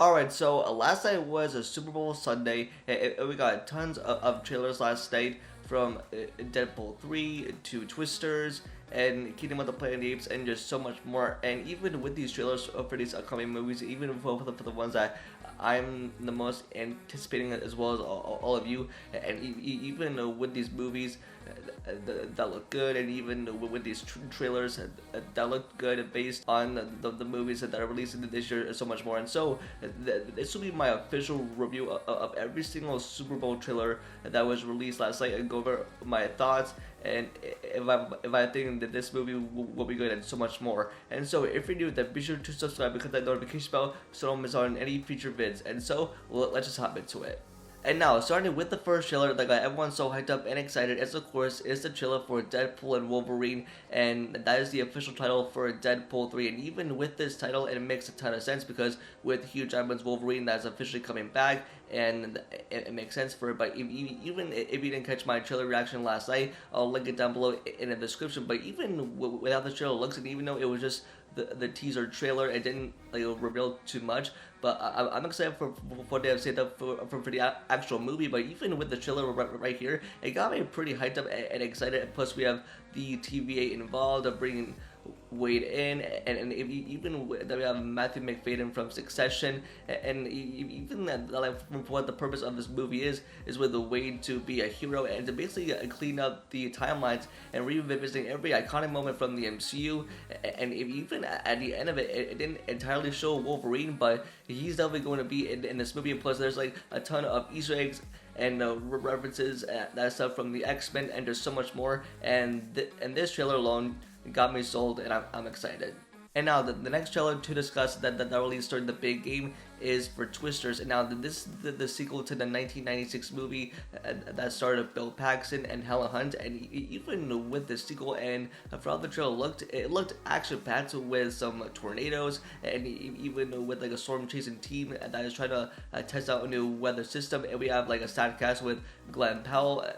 Alright, so last night was a Super Bowl Sunday, and we got tons of trailers last night from Deadpool 3 to Twisters and Kingdom of the Planet of the Apes and just so much more. And even with these trailers for these upcoming movies, even for the ones that I'm the most anticipating as well as all of you, and even with these movies that look good, and even with these trailers that look good based on the movies that are releasing this year, and so much more. And so this will be my official review of every single Super Bowl trailer that was released last night, and go over my thoughts and if I think that this movie will be good and so much more. And so if you're new, then be sure to subscribe and click that notification bell so don't miss out on any future vids. And so let's just hop into it. And now, starting with the first trailer that got everyone so hyped up and excited, as of course is the trailer for Deadpool and Wolverine, and that is the official title for Deadpool 3. And even with this title, it makes a ton of sense because with Hugh Jackman's Wolverine that's officially coming back, and it makes sense for it. But even if you didn't catch my trailer reaction last night, I'll link it down below in the description. But even without the trailer looks, and even though it was just the teaser trailer, it didn't reveal too much, but I'm excited for what they have said for the actual movie. But even with the trailer right here, it got me pretty hyped up and excited. And plus we have the TVA involved of bringing Wade in, and even that we have Matthew McFadden from Succession, and even that, like, for what the purpose of this movie is with the Wade to be a hero and to basically clean up the timelines and revisiting every iconic moment from the MCU. And even at the end of it, it didn't entirely show Wolverine, but he's definitely going to be in this movie. And plus there's like a ton of Easter eggs and references that stuff from the X-Men, and there's so much more. And this trailer alone got me sold, and I'm excited. And now the next trailer to discuss that released during the big game is for Twisters. And now this the sequel to the 1996 movie that starred Bill Paxton and Helen Hunt. And even with the sequel and for how the trailer it looked action packed with some tornadoes, and even with like a storm chasing team that is trying to test out a new weather system. And we have like a sad cast with Glenn Powell,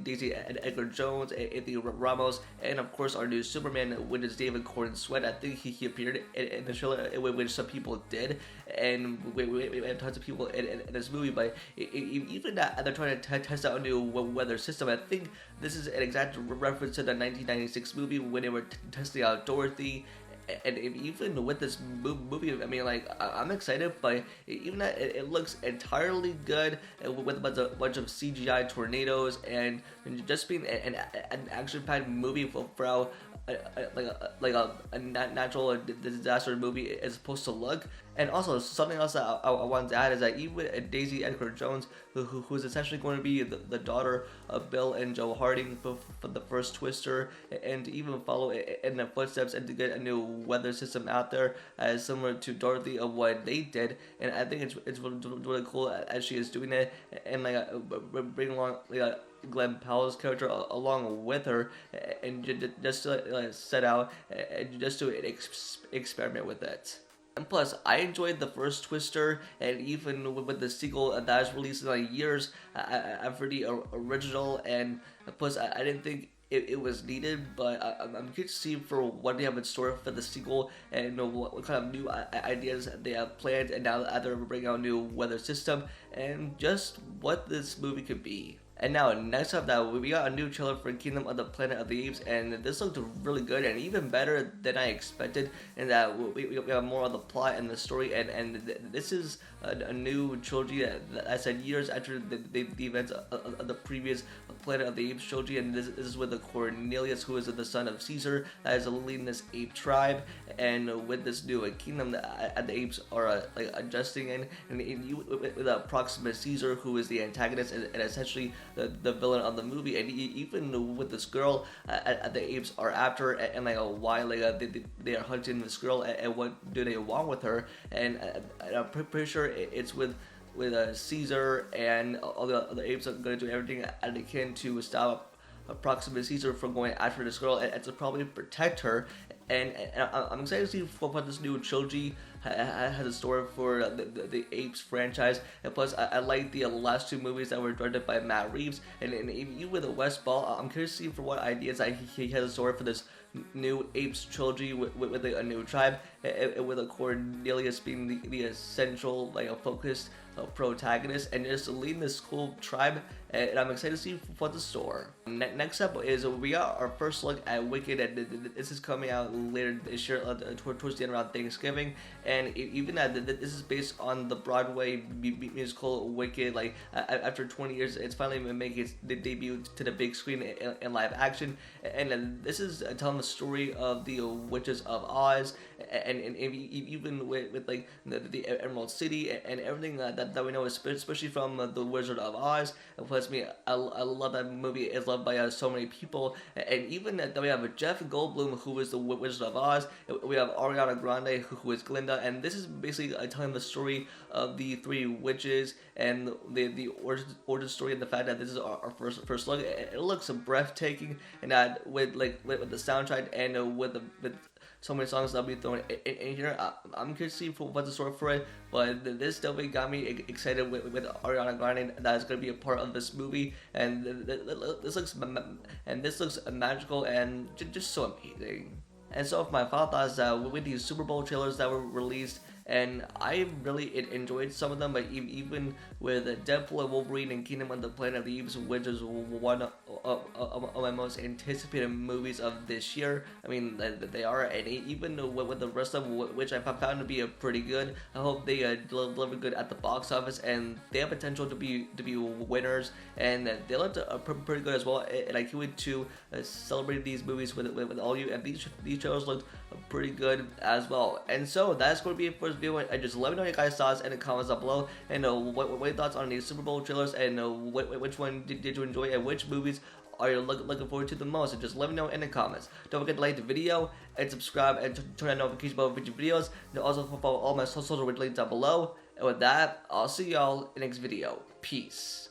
Daisy and Edgar Jones, Anthony Ramos, and of course our new Superman, which is David Gordon Sweat. I think he appeared in the trailer, which some people did, and we have tons of people in this movie. But even that they're trying to test out a new weather system. I think this is an exact reference to the 1996 movie when they were testing out Dorothy. And even with this movie, I mean, like, I'm excited, but even that, it looks entirely good with a bunch of CGI tornadoes and just being an action-packed movie for how a natural disaster movie is supposed to look. And also something else that I wanted to add is that even with Daisy Edgar Jones, who's essentially going to be the daughter of Bill and Joe Harding for the first Twister, and to even follow in their footsteps and to get a new weather system out there as similar to Dorothy of what they did. And I think it's really cool as she is doing it, and like bring along Glenn Powell's character along with her, and just to set out and just to experiment with it. And plus, I enjoyed the first Twister, and even with the sequel that was released in like years after the original. And plus, I didn't think it was needed, but I'm curious to see for what they have in store for the sequel, and what kind of new ideas they have planned, and now that they're bringing out a new weather system, and just what this movie could be. And now, next up, that we got a new trailer for Kingdom of the Planet of the Apes, and this looked really good and even better than I expected. And that we have more of the plot and the story, and this is a new trilogy that I said years after the events of the previous Planet of the Apes trilogy. And this is with the Cornelius, who is the son of Caesar, that is leading this ape tribe. And with this new kingdom that the apes are like adjusting in, and with Proximus Caesar, who is the antagonist and essentially the villain of the movie. And even with this girl the apes are after, and like why they are hunting this girl, and what do they want with her. And I'm pretty sure it's with Caesar, and all the apes are going to do everything they can to stop Proximus Caesar from going after this girl, and to probably protect her. And I'm excited to see what this new trilogy has in store for the Apes franchise. And plus, I like the last two movies that were directed by Matt Reeves. And even with the West Ball, I'm curious to see for what ideas he has in store for this new Apes trilogy with a new tribe, with a Cornelius being the essential, like, a focused protagonist, and just leading this cool tribe, and I'm excited to see what's in store. Next up is we got our first look at Wicked, and this is coming out later this year, towards the end around Thanksgiving, and even that this is based on the Broadway musical Wicked. Like, after 20 years, it's finally making its debut to the big screen in live action, and this is telling the story of the witches of Oz, and even with like the Emerald City and everything that we know, especially from the Wizard of Oz. Plus, I love that movie. It's loved by so many people, and even that we have Jeff Goldblum, who is the Wizard of Oz. We have Ariana Grande, who is Glinda, and this is basically telling the story of the three witches and the origin story, and the fact that this is our first look. It looks breathtaking, and that with the soundtrack and with so many songs that'll be thrown in here. I'm curious to see what's the story for it, but this definitely got me excited with Ariana Grande that is going to be a part of this movie, and this looks magical and just so amazing. And so, for my final thoughts, with these Super Bowl trailers that were released, and I really enjoyed some of them, but even with Deadpool and Wolverine and Kingdom of the Planet of the Apes, which is one of my most anticipated movies of this year. I mean, they are, and even with the rest of them, which I found to be pretty good, I hope they deliver good at the box office, and they have potential to be winners, and they looked pretty good as well. And I can't wait to celebrate these movies with all you, and these trailers looked pretty good as well. And so that's going to be it for this video. And just let me know your guys' thoughts in the comments down below, and what your thoughts on these Super Bowl trailers, and which one did you enjoy, and which movies are you looking forward to the most. And just let me know in the comments. Don't forget to like the video and subscribe and turn on notifications about future videos, and also follow all my social links down below. And with that, I'll see y'all in the next video. Peace.